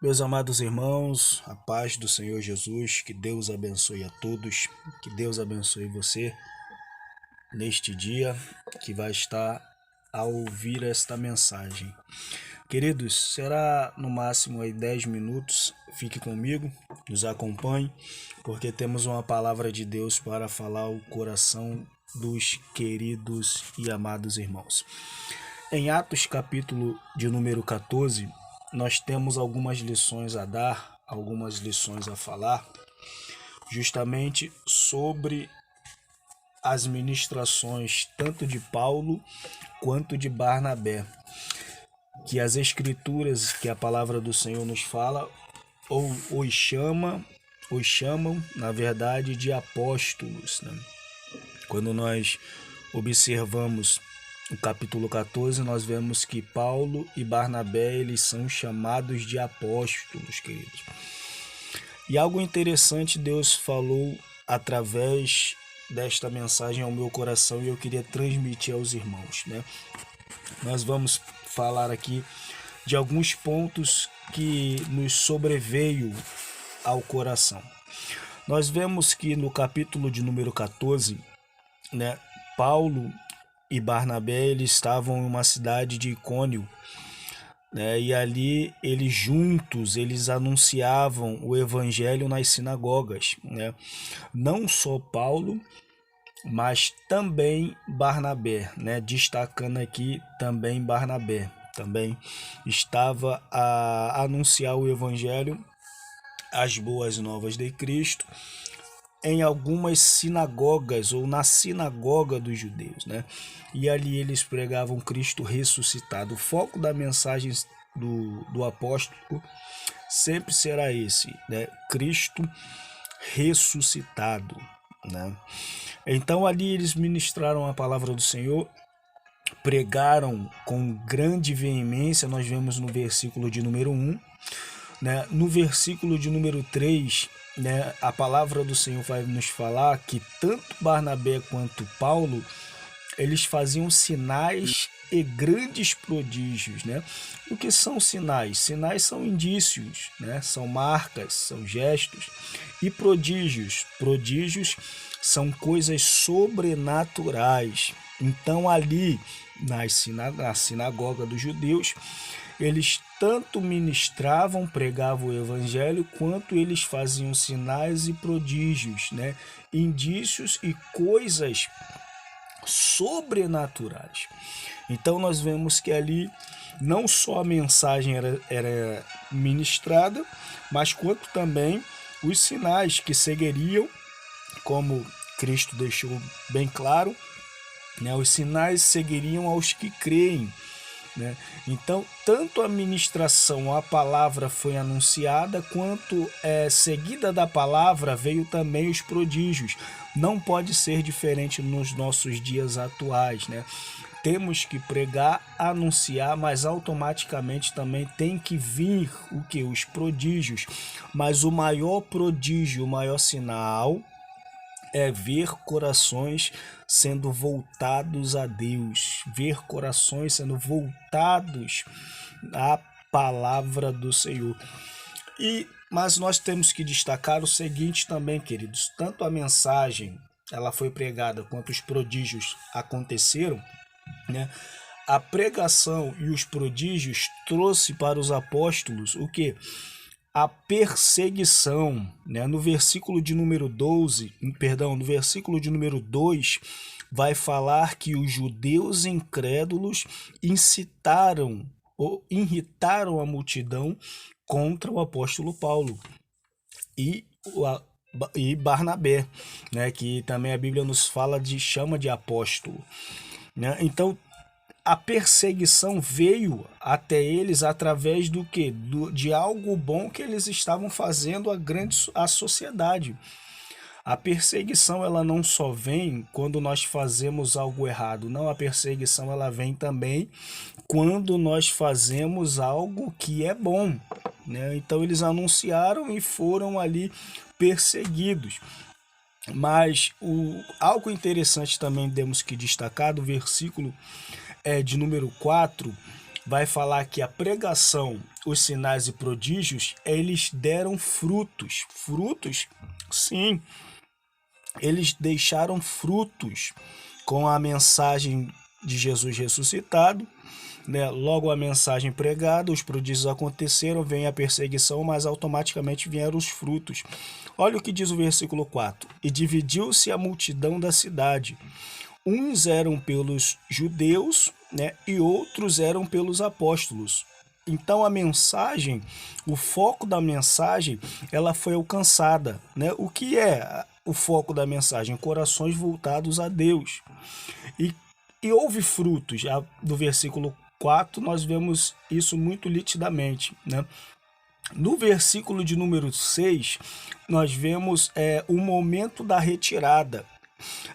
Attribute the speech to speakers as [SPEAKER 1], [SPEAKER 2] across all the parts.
[SPEAKER 1] Meus amados irmãos, a paz do Senhor Jesus, que Deus abençoe a todos, que Deus abençoe você neste dia que vai estar a ouvir esta mensagem. Queridos, será no máximo aí 10 minutos, fique comigo, nos acompanhe, porque temos uma palavra de Deus para falar ao coração dos queridos e amados irmãos. Em Atos capítulo de número 14, nós temos algumas lições a dar, algumas lições a falar, justamente sobre as ministrações tanto de Paulo quanto de Barnabé, que as escrituras, que a palavra do Senhor nos fala, ou os chamam, na verdade, de apóstolos, né? Quando nós observamos o capítulo 14, nós vemos que Paulo e Barnabé, eles são chamados de apóstolos, queridos. E algo interessante Deus falou através desta mensagem ao meu coração e eu queria transmitir aos irmãos, né? Nós vamos falar aqui de alguns pontos que nos sobreveio ao coração. Nós vemos que no capítulo de número 14, né, Paulo e Barnabé, eles estavam em uma cidade de Icônio, né, e ali eles juntos, eles anunciavam o evangelho nas sinagogas, né? Não só Paulo, mas também Barnabé, né? Destacando aqui também Barnabé, também estava a anunciar o evangelho, as boas novas de Cristo, em algumas sinagogas ou na sinagoga dos judeus, né? E ali eles pregavam Cristo ressuscitado. O foco da mensagem do apóstolo sempre será esse, né? Cristo ressuscitado, né? Então ali eles ministraram a palavra do Senhor, pregaram com grande veemência. Nós vemos no versículo de número 1, né? No versículo de número 3, né, a palavra do Senhor vai nos falar que tanto Barnabé quanto Paulo, eles faziam sinais e grandes prodígios, né? O que são sinais? Sinais são indícios, né? São marcas, são gestos. E prodígios? Prodígios são coisas sobrenaturais. Então ali na sinagoga dos judeus, eles tanto ministravam, pregavam o evangelho, quanto eles faziam sinais e prodígios, né? Indícios e coisas sobrenaturais. Então nós vemos que ali não só a mensagem era ministrada, mas quanto também os sinais que seguiriam, como Cristo deixou bem claro, né? Os sinais seguiriam aos que creem, né? Então, tanto a ministração, a palavra foi anunciada, quanto seguida da palavra veio também os prodígios. Não pode ser diferente nos nossos dias atuais, né? Temos que pregar, anunciar, mas automaticamente também tem que vir o que? Os prodígios. Mas o maior prodígio, o maior sinal é ver corações sendo voltados a Deus, ver corações sendo voltados à palavra do Senhor. Mas nós temos que destacar o seguinte também, queridos: tanto a mensagem ela foi pregada quanto os prodígios aconteceram, né? A pregação e os prodígios trouxe para os apóstolos o que? A perseguição, né? No versículo de número 12, perdão, no versículo de número 2, vai falar que os judeus incrédulos incitaram ou irritaram a multidão contra o apóstolo Paulo e Barnabé, né? Que também a Bíblia nos fala chama de apóstolo, né? Então a perseguição veio até eles através do que? De algo bom que eles estavam fazendo à sociedade. A perseguição ela não só vem quando nós fazemos algo errado, não, a perseguição ela vem também quando nós fazemos algo que é bom, né? Então eles anunciaram e foram ali perseguidos. Mas algo interessante também temos que destacar do versículo de número 4, vai falar que a pregação, os sinais e prodígios, eles deram frutos. Frutos? Sim, eles deixaram frutos com a mensagem de Jesus ressuscitado, né? Logo a mensagem pregada, os prodígios aconteceram, vem a perseguição, mas automaticamente vieram os frutos. Olha o que diz o versículo 4. E dividiu-se a multidão da cidade. Uns eram pelos judeus, né? E outros eram pelos apóstolos. Então a mensagem, o foco da mensagem, ela foi alcançada, né? O que é o foco da mensagem? Corações voltados a Deus. E, e houve frutos. Já no versículo 4 nós vemos isso muito nitidamente, né? No versículo de número 6, nós vemos o momento da retirada.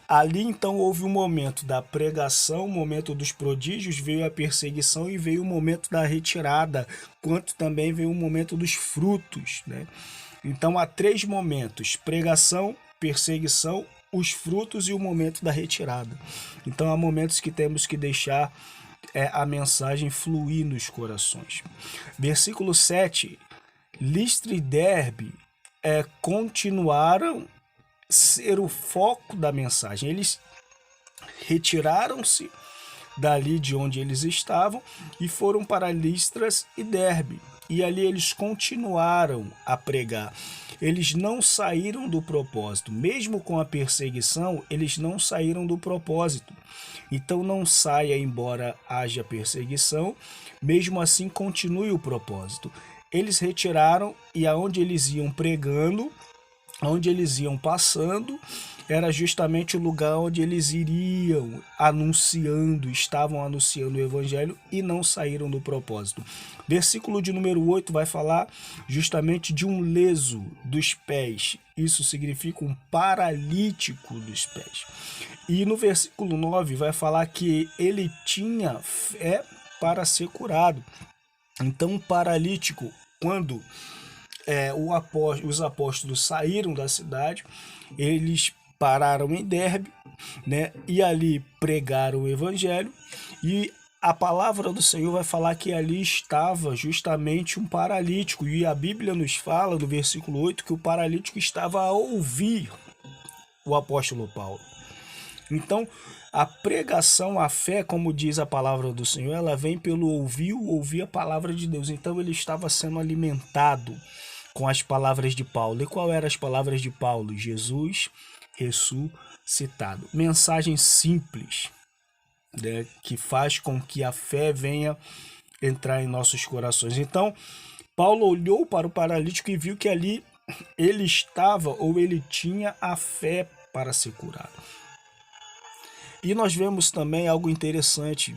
[SPEAKER 1] Ali então houve um momento da pregação, o momento dos prodígios, veio a perseguição e veio o momento da retirada, quanto também veio o momento dos frutos, né? Então há 3 momentos: pregação, perseguição, os frutos e o momento da retirada. Então há momentos que temos que deixar a mensagem fluir nos corações. Versículo 7, Listra e Derbe continuaram ser o foco da mensagem. Eles retiraram-se dali de onde eles estavam e foram para Listras e Derbe. E ali eles continuaram a pregar. Eles não saíram do propósito. Mesmo com a perseguição, eles não saíram do propósito. Então não saia embora haja perseguição, mesmo assim continue o propósito. Eles retiraram e aonde eles iam pregando, onde eles iam passando, era justamente o lugar onde eles iriam estavam anunciando o evangelho e não saíram do propósito. Versículo de número 8 vai falar justamente de um leso dos pés. Isso significa um paralítico dos pés. E no versículo 9 vai falar que ele tinha fé para ser curado. Então, um paralítico, quando os apóstolos saíram da cidade, eles pararam em Derbe, né? E ali pregaram o evangelho, e a palavra do Senhor vai falar que ali estava justamente um paralítico, e a Bíblia nos fala no versículo 8 que o paralítico estava a ouvir o apóstolo Paulo. Então, a pregação, a fé, como diz a palavra do Senhor, ela vem pelo ouvir a palavra de Deus. Então ele estava sendo alimentado com as palavras de Paulo. E qual eram as palavras de Paulo? Jesus ressuscitado. Mensagem simples, né, que faz com que a fé venha entrar em nossos corações. Então, Paulo olhou para o paralítico e viu que ali ele estava, ou ele tinha a fé para ser curado. E nós vemos também algo interessante,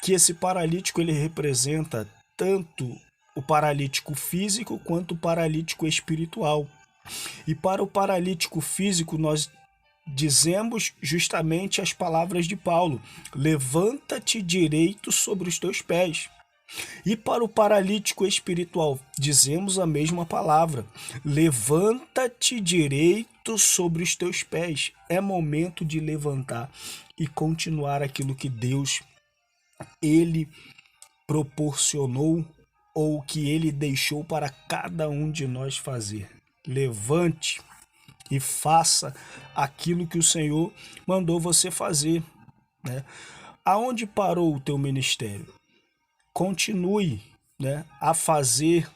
[SPEAKER 1] que esse paralítico ele representa tanto o paralítico físico quanto o paralítico espiritual. E para o paralítico físico nós dizemos justamente as palavras de Paulo: levanta-te direito sobre os teus pés. E para o paralítico espiritual dizemos a mesma palavra: levanta-te direito sobre os teus pés. É momento de levantar e continuar aquilo que Deus ele proporcionou ou que ele deixou para cada um de nós fazer. Levante e faça aquilo que o Senhor mandou você fazer, né? Aonde parou o teu ministério? Continue, né, a fazer,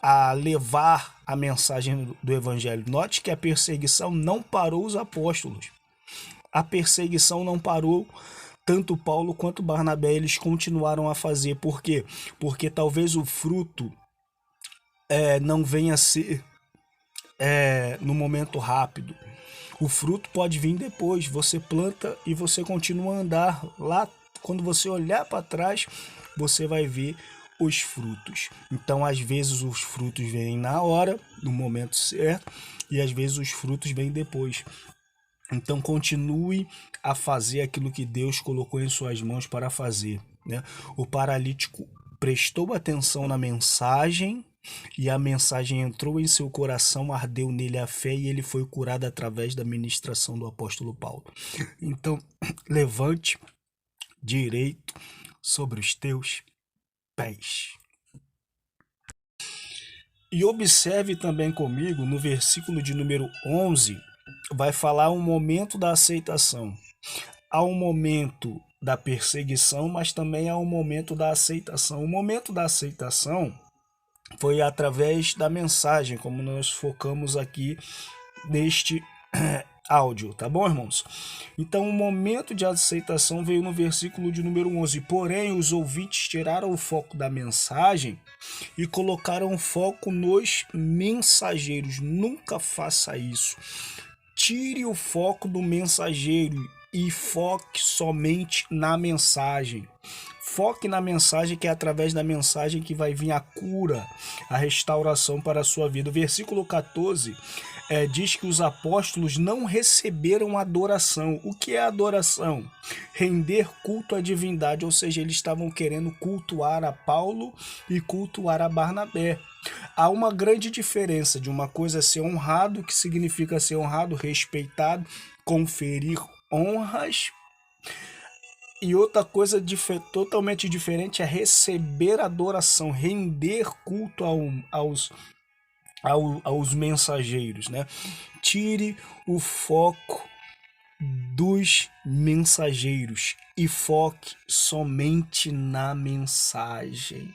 [SPEAKER 1] a levar a mensagem do evangelho. Note que a perseguição não parou os apóstolos. A perseguição não parou tanto Paulo quanto Barnabé, eles continuaram a fazer. Por quê? Porque talvez o fruto não venha a ser no momento rápido. O fruto pode vir depois. Você planta e você continua a andar. Lá, quando você olhar para trás, você vai ver os frutos. Então, às vezes, os frutos vêm na hora, no momento certo, e às vezes os frutos vêm depois. Então continue a fazer aquilo que Deus colocou em suas mãos para fazer, né? O paralítico prestou atenção na mensagem e a mensagem entrou em seu coração, ardeu nele a fé e ele foi curado através da ministração do apóstolo Paulo. Então, levante direito sobre os teus pés. E observe também comigo, no versículo de número 11, vai falar um momento da aceitação. Há um momento da perseguição, mas também há um momento da aceitação. O momento da aceitação foi através da mensagem, como nós focamos aqui neste áudio, tá bom, irmãos? Então, o momento de aceitação veio no versículo de número 11. Porém, os ouvintes tiraram o foco da mensagem e colocaram o foco nos mensageiros. Nunca faça isso. Tire o foco do mensageiro e foque somente na mensagem. Foque na mensagem, que é através da mensagem que vai vir a cura, a restauração para a sua vida. O versículo 14 diz que os apóstolos não receberam adoração. O que é adoração? Render culto à divindade, ou seja, eles estavam querendo cultuar a Paulo e cultuar a Barnabé. Há uma grande diferença de uma coisa ser honrado, que significa ser honrado, respeitado, conferir honras, e outra coisa totalmente diferente é receber adoração, render culto aos mensageiros, né? Tire o foco dos mensageiros e foque somente na mensagem.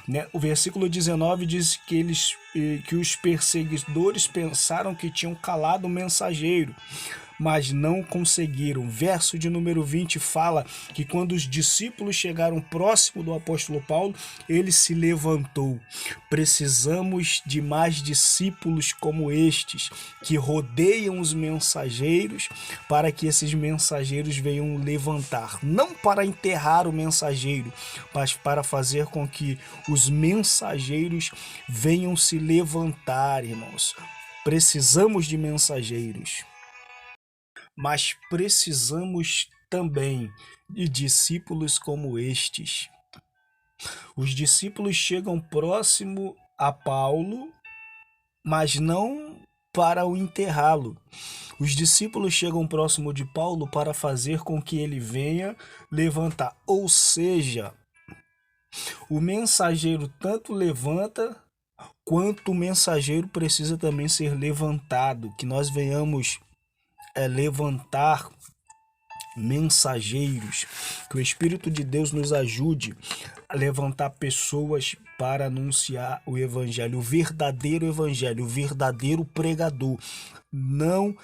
[SPEAKER 1] Né? O versículo 19 diz que os perseguidores pensaram que tinham calado o mensageiro, mas não conseguiram. Verso de número 20 fala que quando os discípulos chegaram próximo do apóstolo Paulo, ele se levantou. Precisamos de mais discípulos como estes, que rodeiam os mensageiros, para que esses mensageiros venham levantar. Não para enterrar o mensageiro, mas para fazer com que os mensageiros venham se levantar, irmãos. Precisamos de mensageiros, mas precisamos também de discípulos como estes. Os discípulos chegam próximo a Paulo, mas não para o enterrá-lo. Os discípulos chegam próximo de Paulo para fazer com que ele venha levantar. Ou seja, o mensageiro tanto levanta, quanto o mensageiro precisa também ser levantado. Que nós venhamos levantar mensageiros, que o Espírito de Deus nos ajude a levantar pessoas para anunciar o evangelho, o verdadeiro pregador, não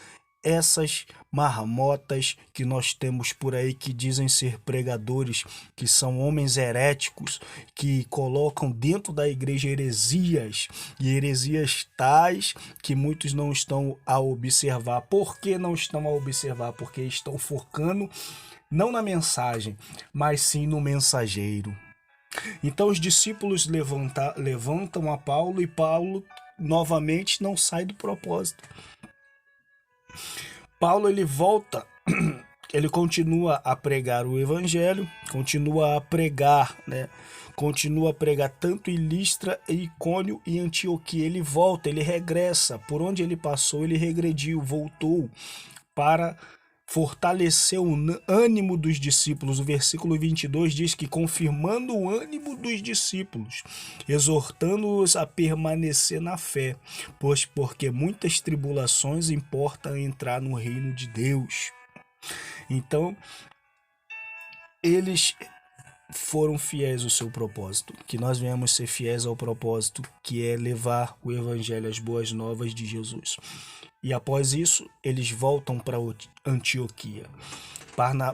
[SPEAKER 1] essas marmotas que nós temos por aí que dizem ser pregadores, que são homens heréticos, que colocam dentro da igreja heresias, e heresias tais que muitos não estão a observar. Por que não estão a observar? Porque estão focando não na mensagem, mas sim no mensageiro. Então os discípulos levantam a Paulo, e Paulo novamente não sai do propósito. Paulo ele volta, ele continua a pregar o evangelho, continua a pregar, né? Continua a pregar tanto em Listra, Icônio e Antioquia. Ele volta, ele regressa, por onde ele passou, ele regrediu, voltou para fortalecer o ânimo dos discípulos. O versículo 22 diz que confirmando o ânimo dos discípulos, exortando-os a permanecer na fé, pois porque muitas tribulações importa entrar no reino de Deus. Então, eles foram fiéis ao seu propósito, que nós venhamos ser fiéis ao propósito, que é levar o evangelho, as boas novas de Jesus. E após isso, eles voltam para Antioquia.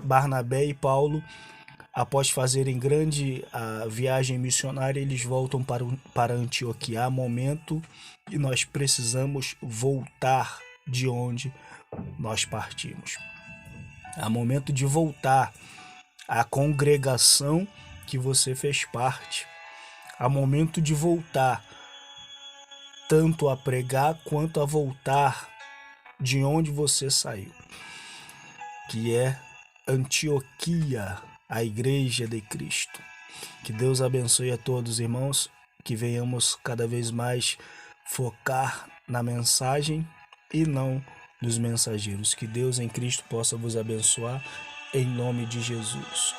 [SPEAKER 1] Barnabé e Paulo, após fazerem grande viagem missionária, eles voltam para Antioquia. Há momento que nós precisamos voltar de onde nós partimos. Há momento de voltar à congregação que você fez parte. Há momento de voltar tanto a pregar quanto a voltar de onde você saiu, que é Antioquia, a Igreja de Cristo. Que Deus abençoe a todos, irmãos, que venhamos cada vez mais focar na mensagem e não nos mensageiros. Que Deus em Cristo possa vos abençoar, em nome de Jesus.